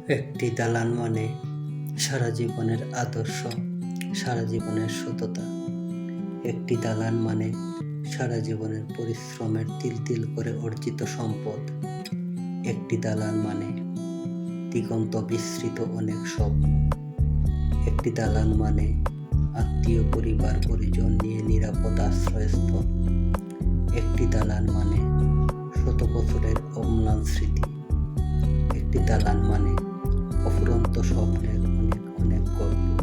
একটি দালান মানে সারা জীবনের আদর্শ, সারা জীবনের সততা। একটি দালান মানে সারা জীবনের পরিশ্রমের তিল তিল করে অর্জিত সম্পদ। একটি দালান মানে দিগন্ত বিস্তৃত অনেক স্বপ্ন। একটি দালান মানে আত্মীয়, পরিবার, পরিজন নিয়ে নিরাপদ আশ্রয়স্থল। একটি দালান মানে শত বছরের অম্লান স্মৃতি। একটি দালান মানে অফুরন্ত স্বপ্নের অনেক অনেক গল্প।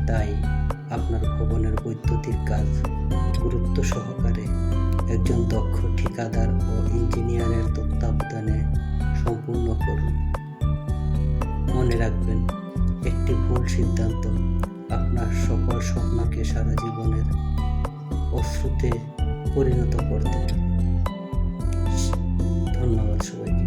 তাই আপনার ভবনের বৈদ্যুতিক কাজ গুরুত্ব সহকারে একজন দক্ষ ঠিকাদার ও ইঞ্জিনিয়ারের তত্ত্বাবধানে সম্পূর্ণ করুন। মনে রাখবেন, একটি ভুল সিদ্ধান্ত আপনার সকল স্বপ্নকে সারা জীবনের অশ্রুতে পরিণত করতে পারে। ধন্যবাদ সবাইকে।